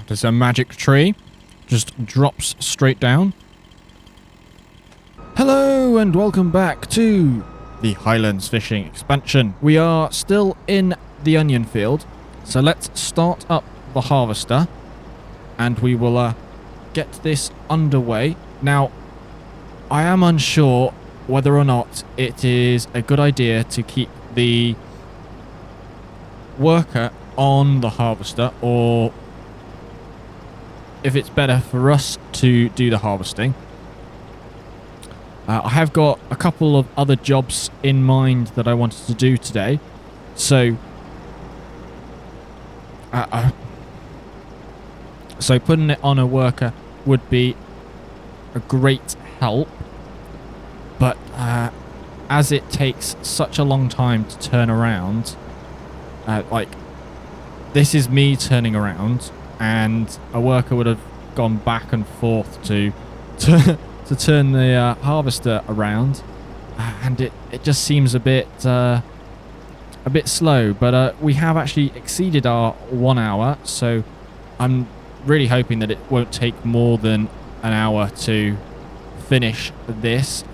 There's a magic tree. Just drops straight down. Hello and welcome back to the Highlands fishing expansion. We are still in the onion field. So let's start up the harvester. And we will get this underway. Now, I am unsure whether or not it is a good idea to keep the worker on the harvester, or if it's better for us to do the harvesting. I have got a couple of other jobs in mind that I wanted to do today. So putting it on a worker would be a great help. But as it takes such a long time to turn around, like this is me turning around, and a worker would have gone back and forth to turn the harvester around, and it just seems a bit slow. But we have actually exceeded our 1 hour, so I'm really hoping that it won't take more than an hour to finish this.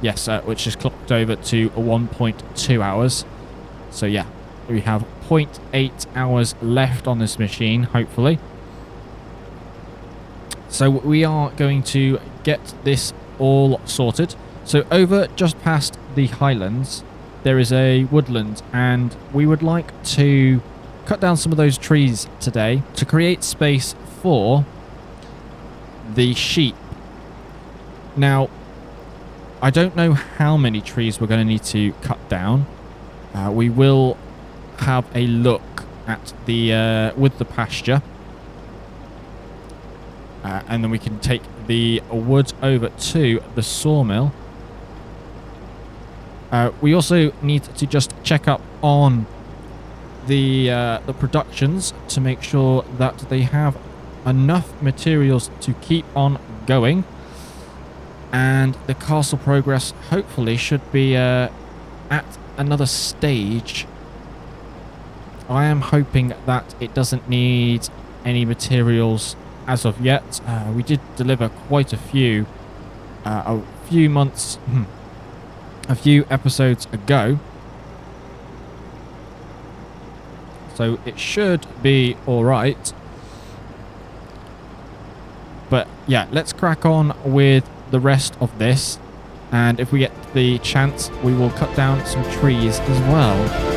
Yes, which is clocked over to 1.2 hours. So yeah, we have 0.8 hours left on this machine, hopefully. So we are going to get this all sorted. So over just past the Highlands, there is a woodland, and we would like to cut down some of those trees today to create space for the sheep. Now, I don't know how many trees we're going to need to cut down. We will have a look at the with the pasture, and then we can take the wood over to the sawmill. We also need to just check up on the productions to make sure that they have enough materials to keep on going. And the castle progress hopefully should be at another stage. I am hoping that it doesn't need any materials as of yet. We did deliver quite a few episodes ago. So it should be alright. But yeah, let's crack on with the rest of this, and if we get the chance we will cut down some trees as well.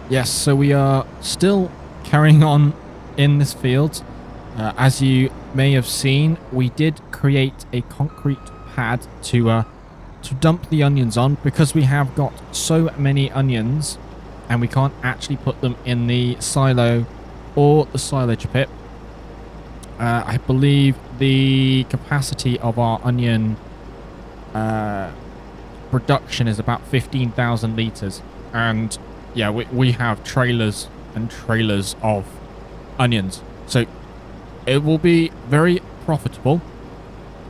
Yes, so we are still carrying on in this field. As you may have seen, we did create a concrete pad to dump the onions on because we have got so many onions and we can't actually put them in the silo or the silage pit. I believe the capacity of our onion production is about 15,000 litres. And yeah, we have trailers and trailers of onions. So it will be very profitable.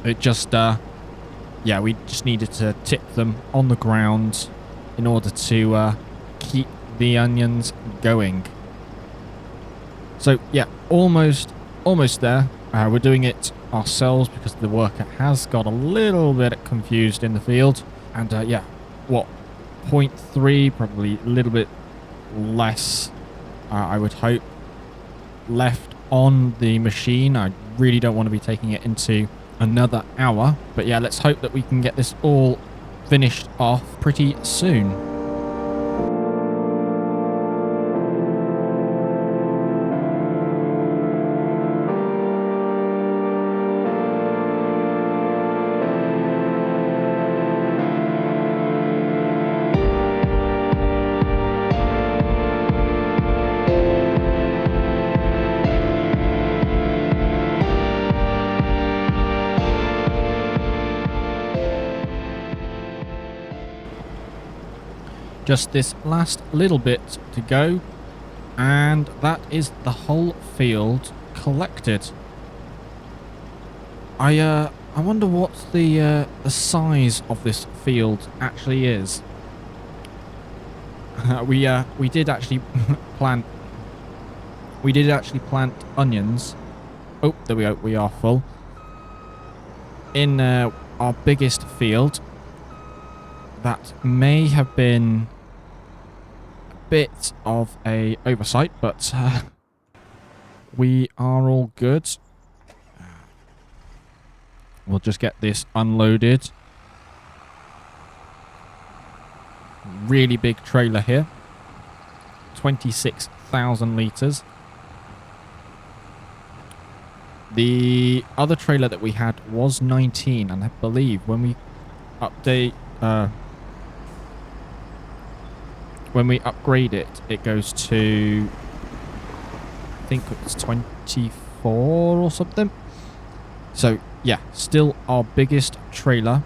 It just, yeah, we just needed to tip them on the ground in order to keep the onions going. So yeah, almost there. We're doing it ourselves because the worker has got a little bit confused in the field. And yeah, what, 0.3, probably a little bit less, I would hope, left on the machine. I really don't want to be taking it into another hour. But yeah, let's hope that we can get this all finished off pretty soon. Just this last little bit to go, and that is the whole field collected. I wonder what the size of this field actually is. We did actually plant. We did actually plant onions. Oh, there we go. We are full in our biggest field. That may have been bit of a oversight, but we are all good. We'll just get this unloaded. Really big trailer here, 26,000 litres. The other trailer that we had was 19, and I believe when we update when we upgrade it, it goes to, I think it's 24 or something. So yeah, still our biggest trailer.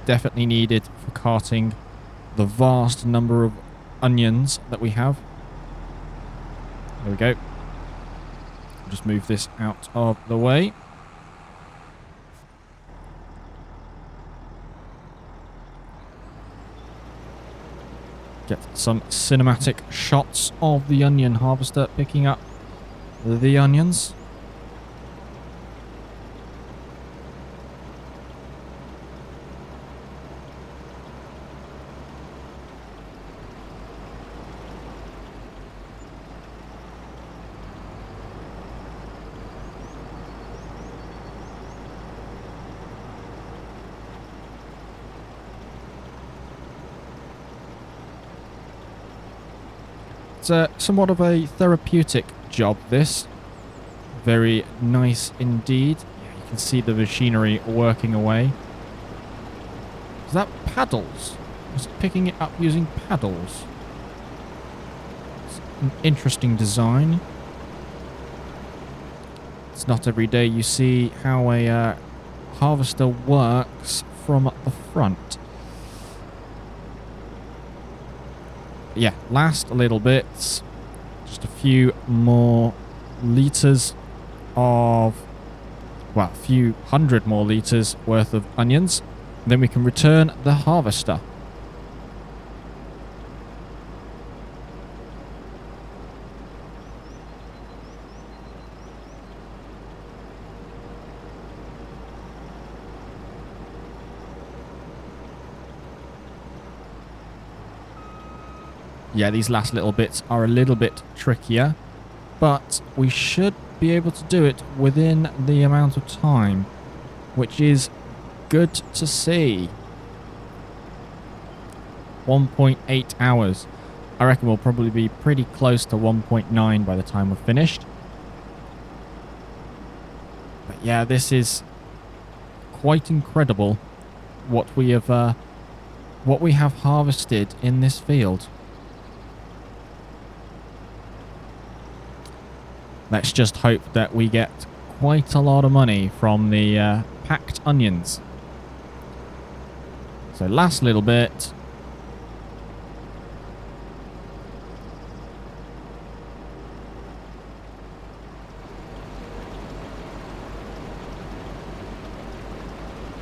Definitely needed for carting the vast number of onions that we have. There we go. I'll just move this out of the way. Get some cinematic shots of the onion harvester picking up the onions. It's somewhat of a therapeutic job, this. Very nice indeed. Yeah, you can see the machinery working away. Is that paddles? Is it picking it up using paddles? It's an interesting design. It's not every day you see how a harvester works from the front. Yeah, last little bits. Just a few more litres of, well, a few hundred more litres worth of onions. Then we can return the harvester. Yeah, these last little bits are a little bit trickier, but we should be able to do it within the amount of time, which is good to see. 1.8 hours. I reckon we'll probably be pretty close to 1.9 by the time we're finished. But yeah, this is quite incredible what we have harvested in this field. Let's just hope that we get quite a lot of money from the packed onions. So last little bit.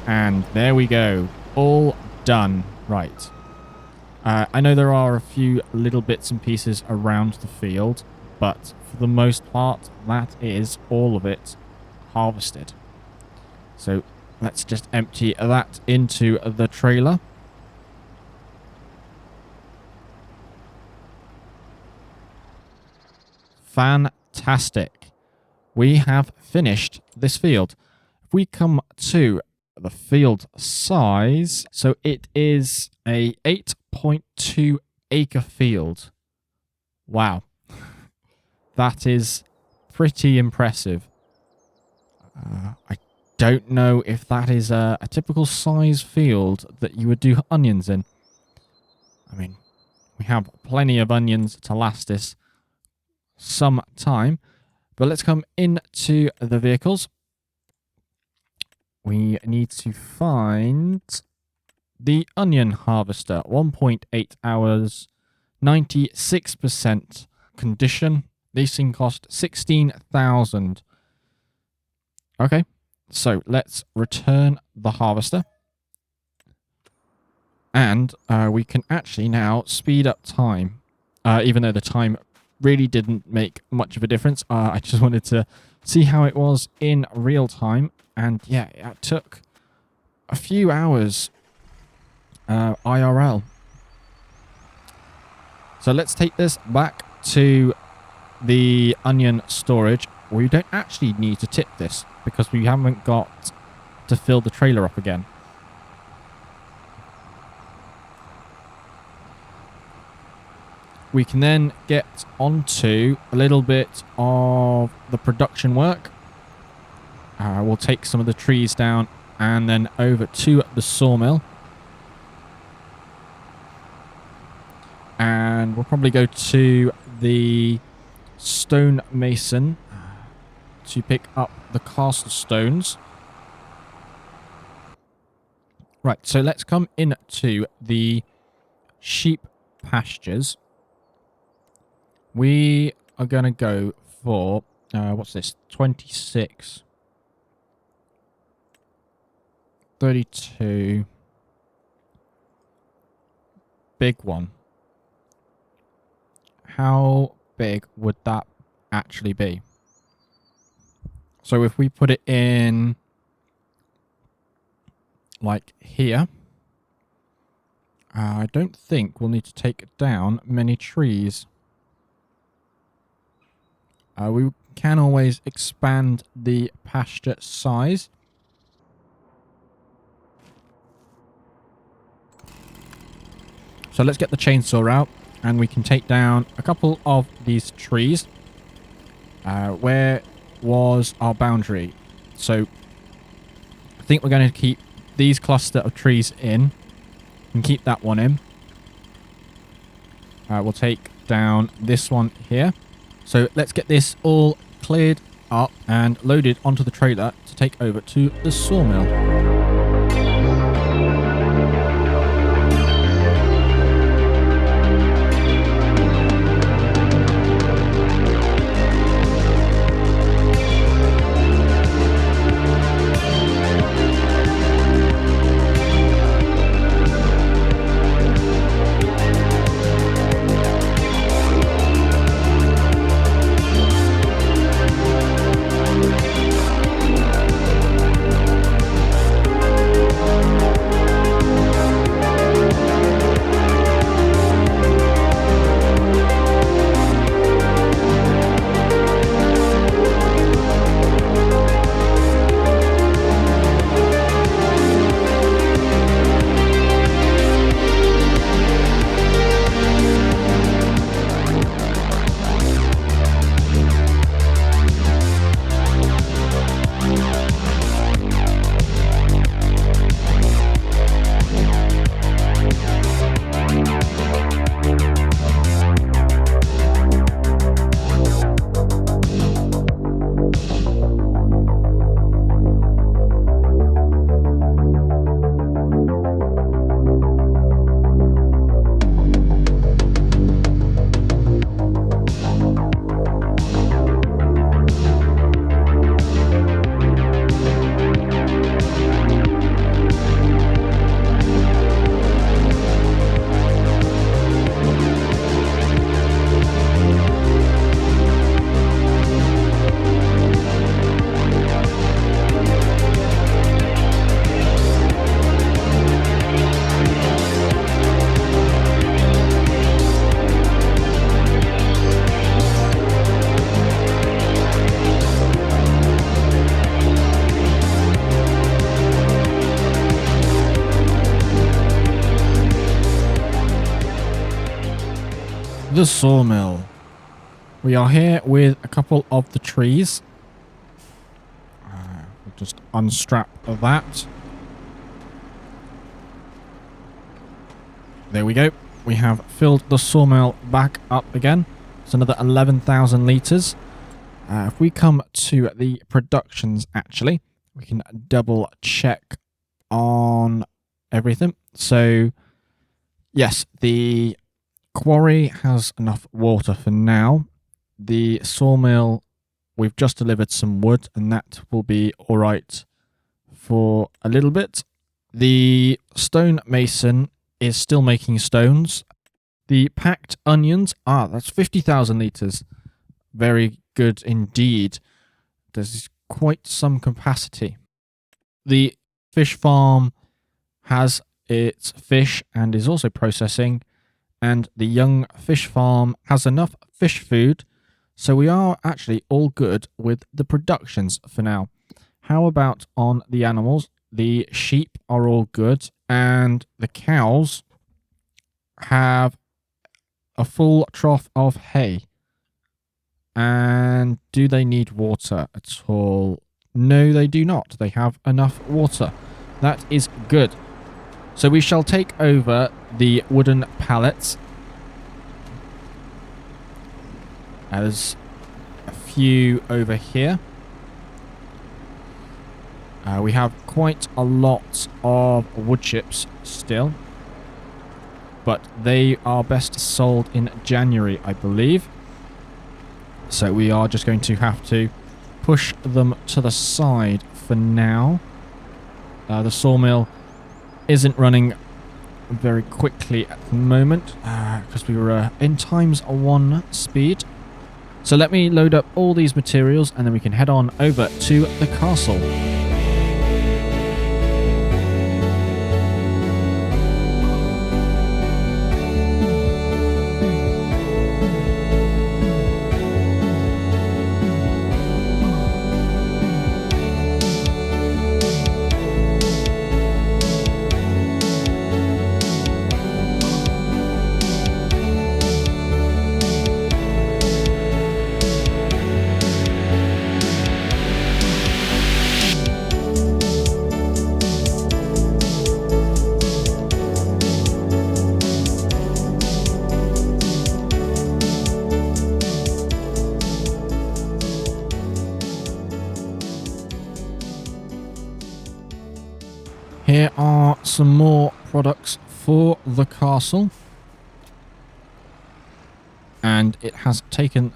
And there we go. All done. Right. I know there are a few little bits and pieces around the field, but for the most part, that is all of it harvested. So let's just empty that into the trailer. Fantastic. We have finished this field. If we come to the field size, so it is a 8.2 acre field. Wow. That is pretty impressive. I don't know if that is a typical size field that you would do onions in. I mean, we have plenty of onions to last us some time. But let's come into the vehicles. We need to find the onion harvester. 1.8 hours, 96% condition. These things cost 16,000. Okay, so let's return the harvester. And we can actually now speed up time. Even though the time really didn't make much of a difference. I just wanted to see how it was in real time. And yeah, it took a few hours IRL. So let's take this back to the onion storage. We don't actually need to tip this because we haven't got to fill the trailer up again. We can then get onto a little bit of the production work. We'll take some of the trees down and then over to the sawmill. And we'll probably go to the stonemason to pick up the castle stones. Right, so let's come into the sheep pastures. We are going to go for, what's this, 26, 32, big one. How big would that actually be? So if we put it in, like here, I don't think we'll need to take down many trees. We can always expand the pasture size. So let's get the chainsaw out and we can take down a couple of these trees. Where was our boundary? So I think we're going to keep these cluster of trees in and keep that one in. We'll take down this one here. So let's get this all cleared up and loaded onto the trailer to take over to the sawmill. the sawmill. We are here with a couple of the trees. We'll just unstrap that. There we go. We have filled the sawmill back up again. It's another 11,000 litres. If we come to the productions, actually, we can double check on everything. So, yes, the quarry has enough water for now. The sawmill, we've just delivered some wood, and that will be all right for a little bit. The stonemason is still making stones. The packed onions, that's 50,000 litres. Very good indeed. There's quite some capacity. The fish farm has its fish and is also processing, and the young fish farm has enough fish food, so we are actually all good with the productions for now. How about on the animals? The sheep are all good, and the cows have a full trough of hay. And do they need water at all? No, they do not. They have enough water. That is good. So we shall take over the wooden pallets. There's a few over here. We have quite a lot of wood chips still, but they are best sold in January, I believe. So we are just going to have to push them to the side for now. The sawmill isn't running very quickly at the moment because we were in ×1 speed. So let me load up all these materials and then we can head on over to the castle. Here are some more products for the castle. And it has taken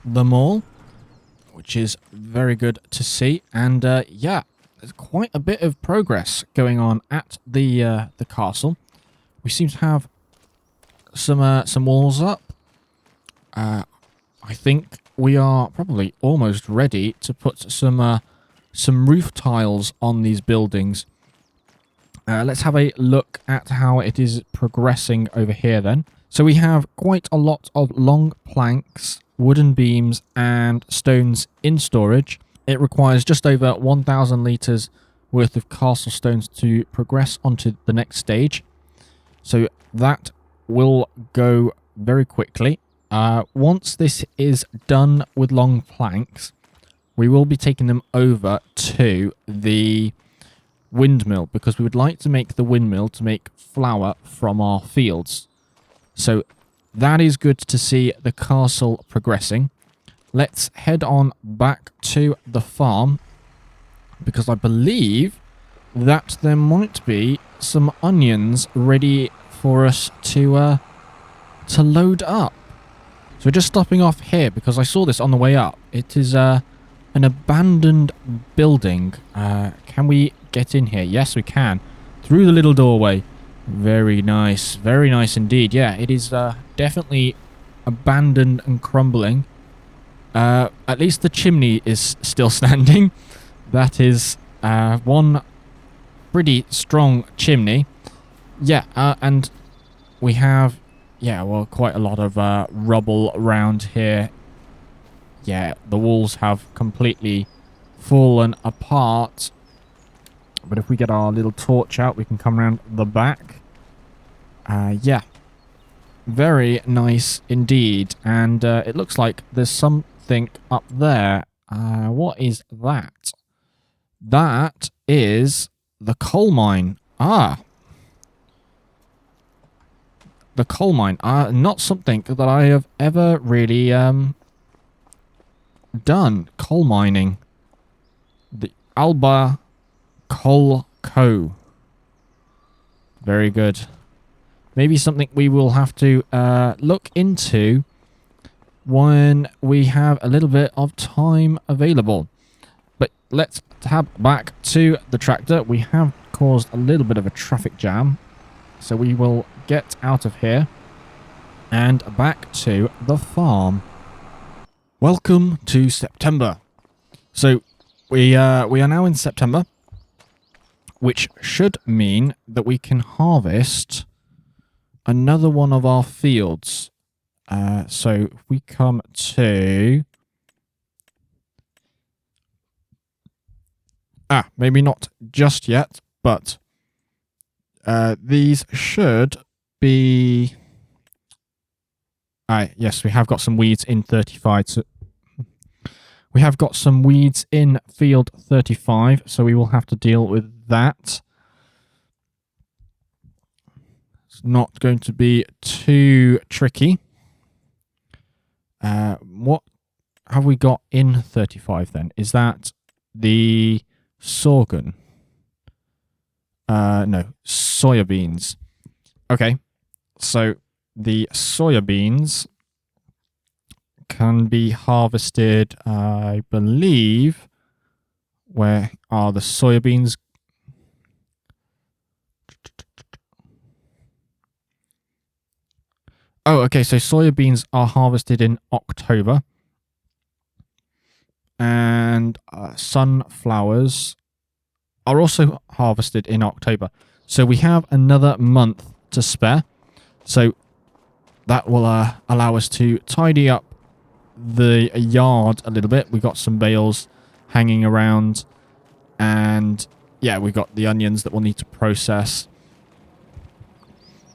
them all, which is very good to see. And yeah, there's quite a bit of progress going on at the castle. We seem to have some walls up. I think we are probably almost ready to put some roof tiles on these buildings. Let's have a look at how it is progressing over here then. So we have quite a lot of long planks, wooden beams and stones in storage. It requires just over 1,000 litres worth of castle stones to progress onto the next stage. So that will go very quickly. Once this is done with long planks, we will be taking them over to the windmill, because we would like to make the windmill to make flour from our fields. So that is good to see the castle progressing. Let's head on back to the farm, because I believe that there might be some onions ready for us to load up. So we're just stopping off here because I saw this on the way up. It is an abandoned building. Can we get in here? Yes, we can. Through the little doorway. Very nice. Very nice indeed. Yeah, it is definitely abandoned and crumbling. At least the chimney is still standing. That is one pretty strong chimney. Yeah, and we have, yeah, well, quite a lot of rubble around here. Yeah, the walls have completely fallen apart. But if we get our little torch out, we can come around the back. Yeah. Very nice indeed. And it looks like there's something up there. What is that? That is the coal mine. Ah, the coal mine. Not something that I have ever really done. Coal mining. The Alba Coal Co. Very good. Maybe something we will have to look into when we have a little bit of time available. But let's tab back to the tractor. We have caused a little bit of a traffic jam. So we will get out of here and back to the farm. Welcome to September. So we are now in September, which should mean that we can harvest another one of our fields. So if we come to... maybe not just yet, but these should be... yes, we have got some weeds in 35. So we have got some weeds in field 35, so we will have to deal with that. It's not going to be too tricky. What have we got in 35 then? Is that the sorghum? No, soybeans. Okay, so the soybeans can be harvested, I believe. Where are the soybeans? Oh, okay, so soybeans are harvested in October. And sunflowers are also harvested in October. So we have another month to spare. So that will allow us to tidy up the yard a little bit. We got some bales hanging around. And yeah, we got the onions that we'll need to process.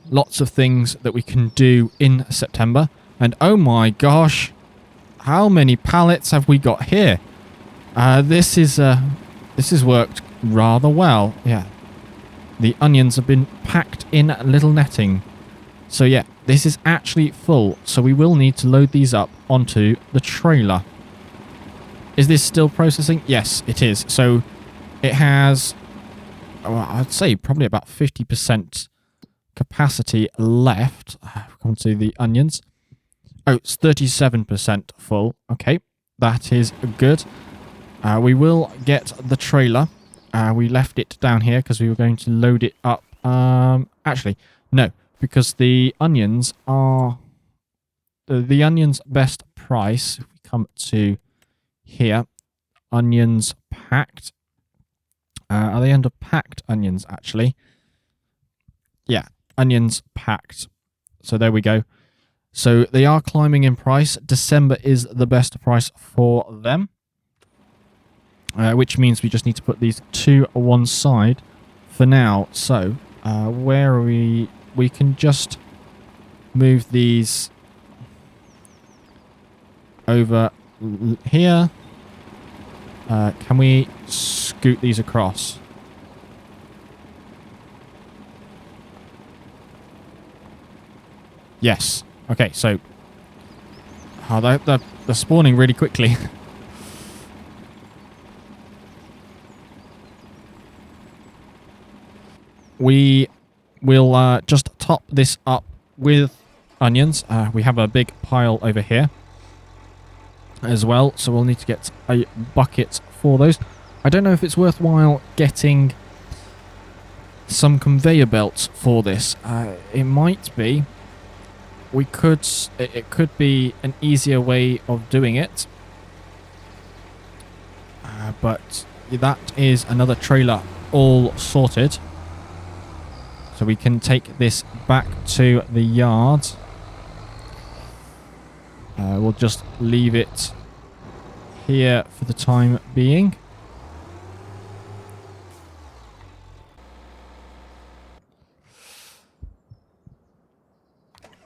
Lots of things that we can do in September. And oh my gosh, how many pallets have we got here? This has worked rather well. Yeah, the onions have been packed in little netting. So yeah, this is actually full. So we will need to load these up onto the trailer. Is this still processing? Yes, it is. So it has, well, I'd say probably about 50% capacity left. Come to the onions. Oh, it's 37% full. Okay, that is good. We will get the trailer. We left it down here because we were going to load it up. Actually, no, because the onions are... The onions best price, if we come to here, onions packed. Are they under packed onions, actually? Yeah, onions packed. So there we go. So they are climbing in price. December is the best price for them. Which means we just need to put these to one side for now. So where are we? We can just move these over here. Can we scoot these across? Yes. Okay, so they're spawning really quickly. We will just top this up with onions. We have a big pile over here as well, so we'll need to get a bucket for those. I don't know if it's worthwhile getting some conveyor belts for this. It might be. We could. It could be an easier way of doing it. But that is another trailer all sorted. So we can take this back to the yard. We'll just leave it here for the time being.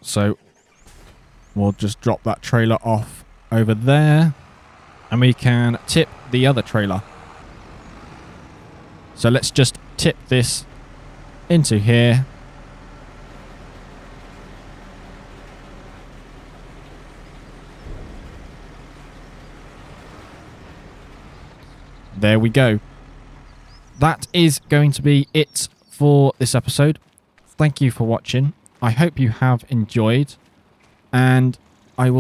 So we'll just drop that trailer off over there. And we can tip the other trailer. So let's just tip this into here. There we go. That is going to be it for this episode. Thank you for watching. I hope you have enjoyed. And I will